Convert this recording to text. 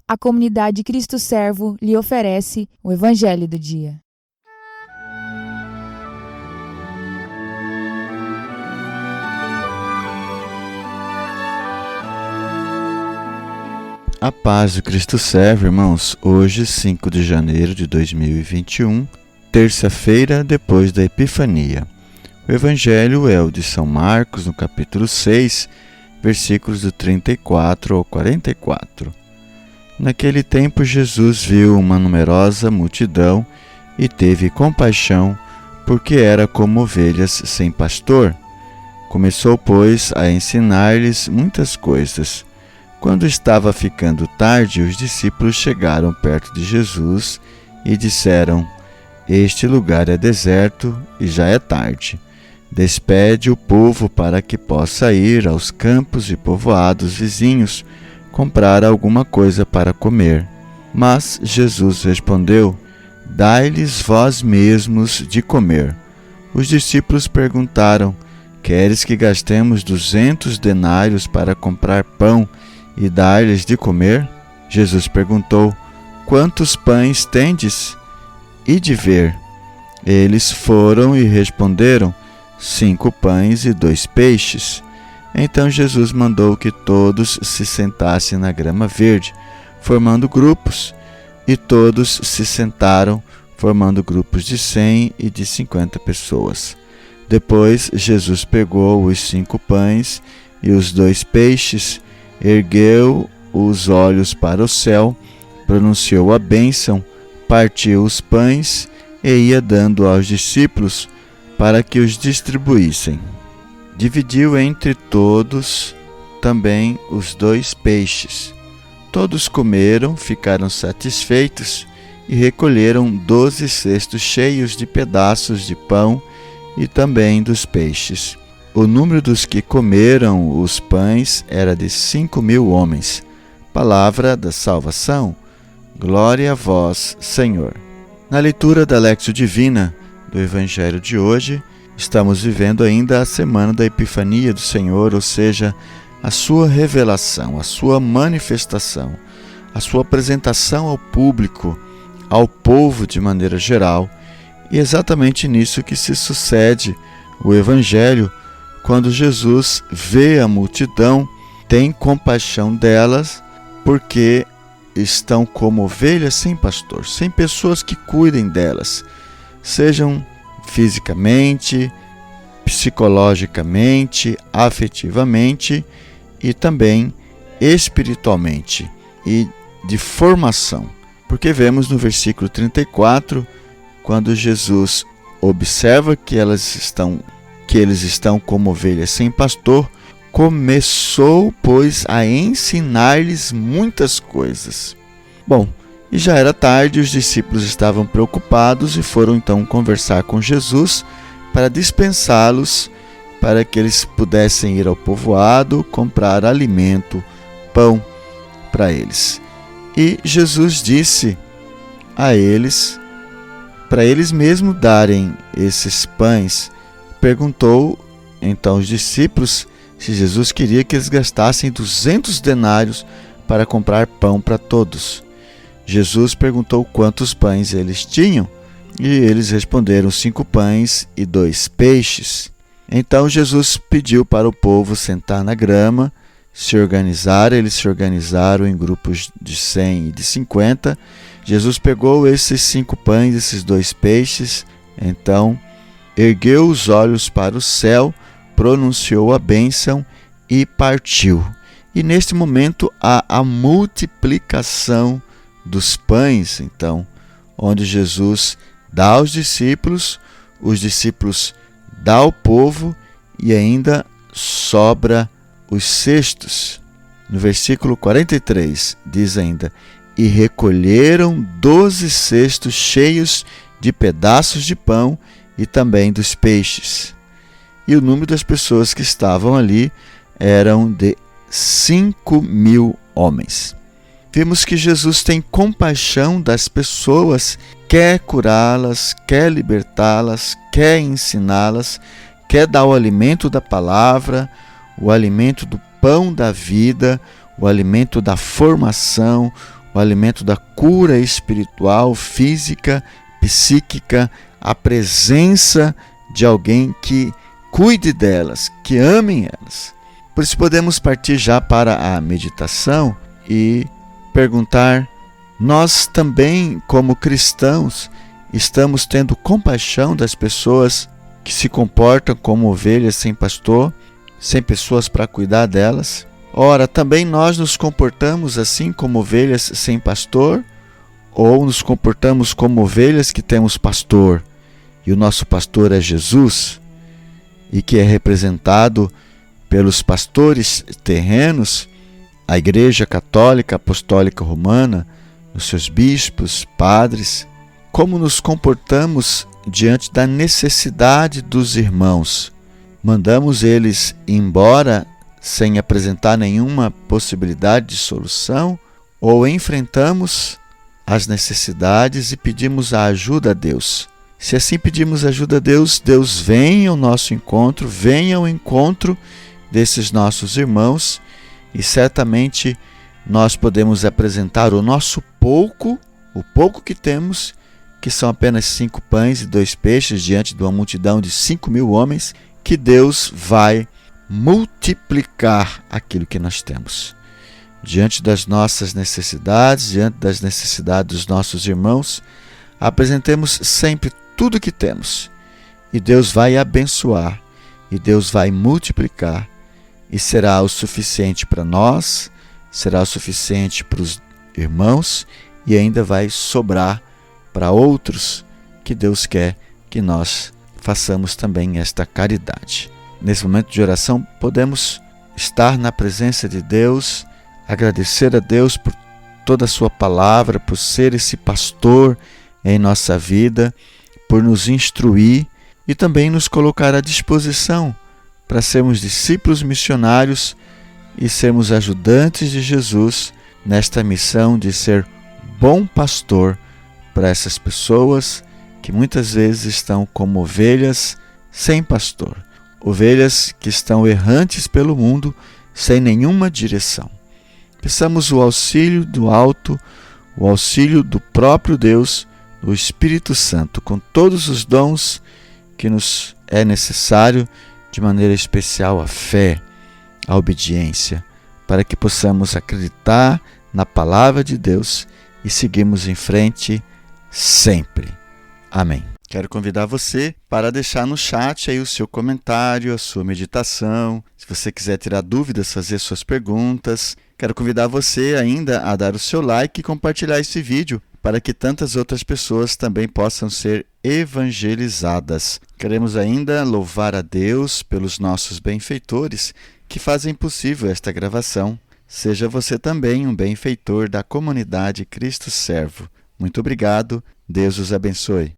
a comunidade Cristo Servo lhe oferece o Evangelho do Dia. A paz do Cristo Servo, irmãos. Hoje, 5 de janeiro de 2021, terça-feira depois da Epifania. O Evangelho é o de São Marcos, no capítulo 6, versículos do 34 ao 44. Naquele tempo, Jesus viu uma numerosa multidão e teve compaixão, porque era como ovelhas sem pastor. Começou, pois, a ensinar-lhes muitas coisas. Quando estava ficando tarde, os discípulos chegaram perto de Jesus e disseram: Este lugar é deserto e já é tarde. Despede o povo para que possa ir aos campos e povoados vizinhos comprar alguma coisa para comer. Mas Jesus respondeu: Dai-lhes vós mesmos de comer. Os discípulos perguntaram: Queres que gastemos 200 denários para comprar pão e dar-lhes de comer? Jesus perguntou: Quantos pães tendes? E de ver. Eles foram e responderam: 5 pães e 2 peixes. Então Jesus mandou que todos se sentassem na grama verde, formando grupos, e todos se sentaram, formando grupos de 100 e de 50 pessoas. Depois Jesus pegou os 5 pães e os 2 peixes, ergueu os olhos para o céu, pronunciou a bênção, partiu os pães e ia dando aos discípulos para que os distribuíssem. Dividiu entre todos também os 2 peixes. Todos comeram, ficaram satisfeitos e recolheram 12 cestos cheios de pedaços de pão e também dos peixes. O número dos que comeram os pães era de 5.000 homens. Palavra da salvação. Glória a vós, Senhor. Na leitura da Lectio Divina do Evangelho de hoje, estamos vivendo ainda a semana da Epifania do Senhor, ou seja, a sua revelação, a sua manifestação, a sua apresentação ao público, ao povo de maneira geral. E é exatamente nisso que se sucede o Evangelho. Quando Jesus vê a multidão, tem compaixão delas, porque estão como ovelhas sem pastor, sem pessoas que cuidem delas, sejam fisicamente, psicologicamente, afetivamente e também espiritualmente e de formação. Porque vemos no versículo 34, quando Jesus observa que eles estão como ovelhas sem pastor, começou, pois, a ensinar-lhes muitas coisas. Bom, e já era tarde, os discípulos estavam preocupados e foram então conversar com Jesus para dispensá-los, para que eles pudessem ir ao povoado comprar alimento, pão para eles. E Jesus disse a eles, para eles mesmos darem esses pães. Perguntou então os discípulos se Jesus queria que eles gastassem 200 denários para comprar pão para todos. Jesus perguntou quantos pães eles tinham, e eles responderam 5 pães e 2 peixes. Então Jesus pediu para o povo sentar na grama, se organizar. Eles se organizaram em grupos de 100 e de 50. Jesus pegou esses 5 pães, esses 2 peixes, então ergueu os olhos para o céu, pronunciou a bênção e partiu. E neste momento há a multiplicação dos pães, então, onde Jesus dá aos discípulos, os discípulos dá ao povo e ainda sobra os cestos. No versículo 43 diz ainda: E recolheram 12 cestos cheios de pedaços de pão e também dos peixes. E o número das pessoas que estavam ali eram de 5.000 homens. Vimos que Jesus tem compaixão das pessoas, quer curá-las, quer libertá-las, quer ensiná-las, quer dar o alimento da palavra, o alimento do pão da vida, o alimento da formação, o alimento da cura espiritual, física, psíquica, a presença de alguém que cuide delas, que amem elas. Por isso podemos partir já para a meditação e perguntar: nós também, como cristãos, estamos tendo compaixão das pessoas que se comportam como ovelhas sem pastor, sem pessoas para cuidar delas? Ora, também nós nos comportamos assim como ovelhas sem pastor? Ou nos comportamos como ovelhas que temos pastor, e o nosso pastor é Jesus, e que é representado pelos pastores terrenos, a Igreja Católica Apostólica Romana, os seus bispos, padres? Como nos comportamos diante da necessidade dos irmãos? Mandamos eles embora sem apresentar nenhuma possibilidade de solução? Ou enfrentamos as necessidades e pedimos a ajuda a Deus? Se assim pedimos ajuda a Deus, Deus vem ao nosso encontro, vem ao encontro desses nossos irmãos, e certamente nós podemos apresentar o nosso pouco, o pouco que temos, que são apenas 5 pães e 2 peixes diante de uma multidão de 5.000 homens, que Deus vai multiplicar aquilo que nós temos. Diante das nossas necessidades, diante das necessidades dos nossos irmãos, apresentemos sempre tudo o que temos, e Deus vai abençoar, e Deus vai multiplicar, e será o suficiente para nós, será o suficiente para os irmãos, e ainda vai sobrar para outros que Deus quer que nós façamos também esta caridade. Nesse momento de oração, podemos estar na presença de Deus, agradecer a Deus por toda a sua palavra, por ser esse pastor em nossa vida, por nos instruir e também nos colocar à disposição para sermos discípulos missionários e sermos ajudantes de Jesus nesta missão de ser bom pastor para essas pessoas que muitas vezes estão como ovelhas sem pastor, ovelhas que estão errantes pelo mundo sem nenhuma direção. Peçamos o auxílio do alto, o auxílio do próprio Deus, o Espírito Santo, com todos os dons que nos é necessário, de maneira especial a fé, a obediência, para que possamos acreditar na palavra de Deus e seguirmos em frente sempre. Amém. Quero convidar você para deixar no chat aí o seu comentário, a sua meditação. Se você quiser tirar dúvidas, fazer suas perguntas. Quero convidar você ainda a dar o seu like e compartilhar esse vídeo para que tantas outras pessoas também possam ser evangelizadas. Queremos ainda louvar a Deus pelos nossos benfeitores que fazem possível esta gravação. Seja você também um benfeitor da comunidade Cristo Servo. Muito obrigado. Deus os abençoe.